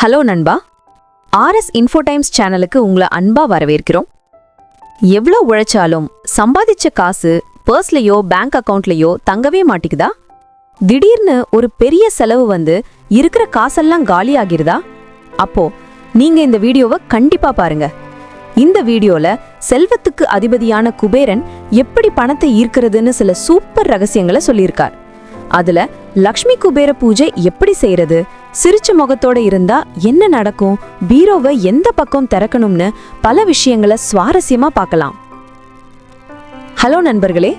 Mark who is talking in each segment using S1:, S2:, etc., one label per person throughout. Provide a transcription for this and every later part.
S1: Hello நண்பா, RS இன்ஃபோடைம்ஸ் சேனலுக்கு உங்களை அன்பா வரவேற்கிறோம். எவ்வளோ உழைச்சாலும் சம்பாதிச்ச காசு பர்ஸ்லையோ பேங்க் அக்கவுண்ட்லையோ தங்கவே மாட்டிக்குதா? திடீர்னு ஒரு பெரிய செலவு வந்து இருக்கிற காசெல்லாம் காலியாகிருதா? அப்போ நீங்க இந்த வீடியோவை கண்டிப்பா பாருங்க. இந்த வீடியோல செல்வத்துக்கு அதிபதியான குபேரன் எப்படி பணத்தை ஈர்க்கிறதுன்னு சில சூப்பர் ரகசியங்களை சொல்லியிருக்கார். அதுல லக்ஷ்மி குபேர பூஜை எப்படி செய்யறது, சிரிச்ச முகத்தோட இருந்தா என்ன நடக்கும், பீரோவை எந்த பக்கம் திறக்கணும்னு பல விஷயங்களை சுவாரஸ்யமா பார்க்கலாம். ஹலோ நண்பர்களே,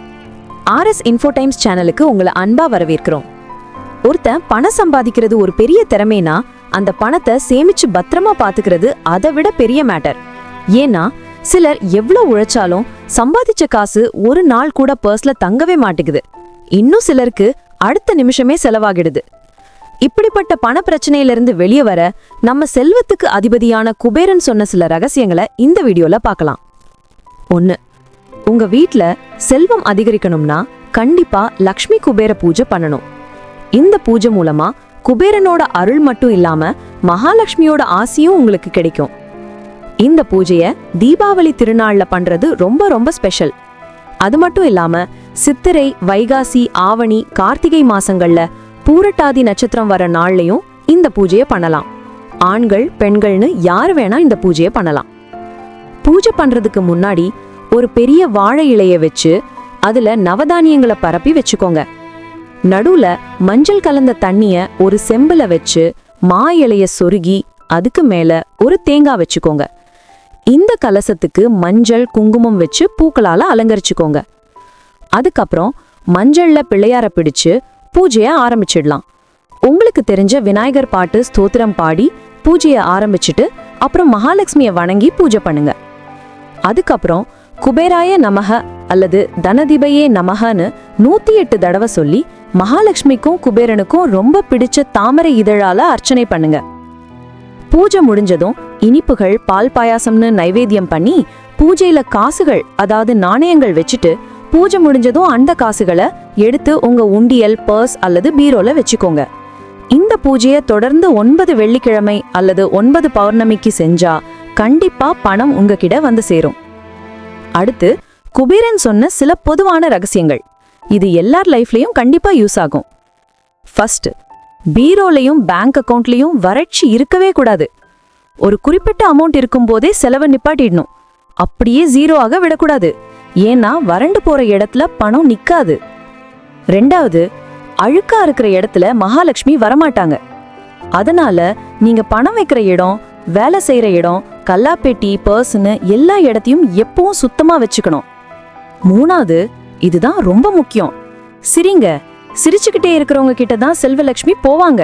S1: ஆர்எஸ் இன்ஃபோடைம்ஸ் சேனலுக்கு உங்களை அன்பா வரவேற்கிறோம். ஒருத்தன் பணம் சம்பாதிக்கிறது ஒரு பெரிய திறமைனா அந்த பணத்தை சேமிச்சு பத்திரமா பாத்துக்கிறது அதை விட பெரிய மேட்டர். ஏன்னா சிலர் எவ்வளவு உழைச்சாலும் சம்பாதிச்ச காசு ஒரு நாள் கூட பர்ஸ்ல தங்கவே மாட்டேங்குது. இன்னும் சிலருக்கு அடுத்த நிமிஷமே செலவாகிடுது. இப்படிப்பட்ட பண பிரச்சனையிலிருந்து வெளியே வர நம்ம செல்வத்துக்கு அதிபதியான குபேரன் சொன்ன சில ரகசியங்களை இந்த வீடியோல பார்க்கலாம். 1. உங்க வீட்ல செல்வம் அதிகரிக்கணும்னா கண்டிப்பா லக்ஷ்மி குபேர பூஜை பண்ணணும். இந்த பூஜை மூலமா குபேரனோட அருள் மட்டும் இல்லாம மகாலட்சுமியோட ஆசியும் உங்களுக்கு கிடைக்கும். இந்த பூஜைய தீபாவளி திருநாள்ல பண்றது ரொம்ப ரொம்ப ஸ்பெஷல். அது மட்டும் இல்லாம சித்திரை, வைகாசி, ஆவணி, கார்த்திகை மாசங்கள்ல பூரட்டாதி நட்சத்திரம் வர நாள்லயும் இந்த பூஜையை பண்ணலாம். ஆண்கள் பெண்கள்னு யார் வேணா இந்த பூஜையை பண்ணலாம். பூஜை பண்றதுக்கு முன்னாடி ஒரு பெரிய வாழை இலைய வச்சு அதுல நவதானியங்களை பரப்பி வச்சுக்கோங்க. நடுவுல மஞ்சள் கலந்த தண்ணிய ஒரு செம்புல வச்சு மா இலைய சொருகி அதுக்கு மேல ஒரு தேங்காய் வச்சுக்கோங்க. இந்த கலசத்துக்கு மஞ்சள் குங்குமம் வச்சு பூக்களால அலங்கரிச்சுக்கோங்க. அதுக்கப்புறம் மஞ்சள்ல பிள்ளையார பிடிச்சு பூஜைய ஆரம்பிச்சிடலாம். உங்களுக்கு தெரிஞ்ச விநாயகர் பாட்டு ஸ்தோத்திரம் பாடி பூஜைய ஆரம்பிச்சுட்டு அப்புறம் மகாலட்சுமிய வணங்கி பூஜை பண்ணுங்க. அதுக்கப்புறம் குபேராய நமக அல்லது தனதிபையே நமகன்னு 108 தடவை சொல்லி மகாலட்சுமிக்கும் குபேரனுக்கும் ரொம்ப பிடிச்ச தாமரை இதழால அர்ச்சனை பண்ணுங்க. பூஜை முடிஞ்சதும் இனிப்புகள் பால் பாயாசம்னு நைவேத்தியம் பண்ணி பூஜையில காசுகள் அதாவது நாணயங்கள் வச்சுட்டு பூஜை முடிஞ்சதும் அந்த காசுகளை எடுத்து உங்க உண்டியல், பர்ஸ் அல்லது பீரோல வச்சுக்கோங்க. இந்த பூஜையை தொடர்ந்து 9 வெள்ளிக்கிழமை அல்லது 9 பௌர்ணமிக்கு செஞ்சா கண்டிப்பா பணம் உங்ககிட்ட வந்து சேரும். அடுத்து குபேரன் சொன்ன சில பொதுவான ரகசியங்கள். இது எல்லார் லைஃப்லயும் கண்டிப்பா யூஸ் ஆகும். ஃபர்ஸ்ட், பீரோலையும் பேங்க் அக்கவுண்ட்லயும் வறட்சி இருக்கவே கூடாது. ஒரு குறிப்பிட்ட அமௌண்ட் இருக்கும் போதே செலவை நிப்பாட்டிடணும். அப்படியே 0 ஆக விடக்கூடாது. ஏன்னா வறண்டு போற இடத்துல பணம் நிக்காது. 2வது, அழுக்கா இருக்கிற இடத்துல மகாலட்சுமி வரமாட்டாங்க. அதனால நீங்க பணம் வைக்கிற இடம், வேலை செய்யற இடம், கல்லாப்பேட்டி, பர்ஸ்னு எல்லா இடத்தையும் எப்பவும் சுத்தமா வச்சுக்கணும். 3வது, இதுதான் ரொம்ப முக்கியம், சிரிங்க. சிரிச்சுக்கிட்டே இருக்கிறவங்க கிட்ட தான் செல்வலட்சுமி போவாங்க.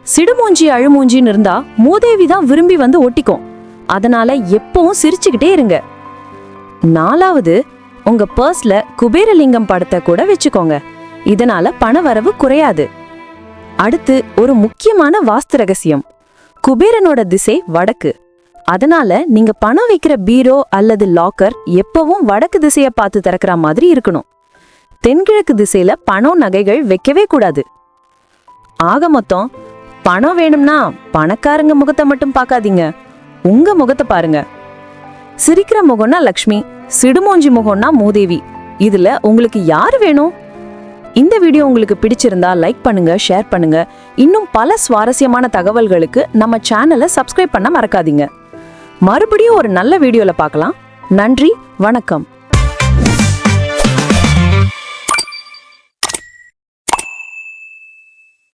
S1: சிடுமூஞ்சி அழுமூஞ்சின்னு இருந்தா மூதேவி தான் விரும்பி வந்து ஒட்டிக்கும். அதனால எப்பவும் சிரிச்சுக்கிட்டே இருங்க. 4வது, உங்க பர்ஸ்ல குபேரலிங்கம் படத்தை கூட வச்சுக்கோங்க. இதனால பண வரவு குறையாது. அடுத்து ஒரு முக்கியமான வாஸ்து ரகசியம். குபேரனோட திசை வடக்கு. அதனால நீங்க பணம் வைக்கிற பீரோ அல்லது லாக்கர் எப்பவும் வடக்கு திசைய பார்த்து திறக்கிற மாதிரி இருக்கணும். தென்கிழக்கு திசையில பணம் நகைகள் வைக்கவே கூடாது. ஆக மொத்தம் பணம் வேணும்னா பணக்காரங்க முகத்தை மட்டும் பார்க்காதீங்க, உங்க முகத்தை பாருங்க. சிரிக்கிற முகம்னா லக்ஷ்மி, சிடுமூஞ்சி முகம்னா மூதேவி. இதுல உங்களுக்கு யாரு வேணும்? இந்த வீடியோ உங்களுக்கு பிடிச்சிருந்தா லைக் பண்ணுங்க, ஷேர் பண்ணுங்க. இன்னும் பல சுவாரஸ்யமான தகவல்களுக்கு நம்ம சேனலை சப்ஸ்கிரைப் பண்ண மறக்காதீங்க. மறுபடியும் ஒரு நல்ல வீடியோல பார்க்கலாம். நன்றி, வணக்கம்.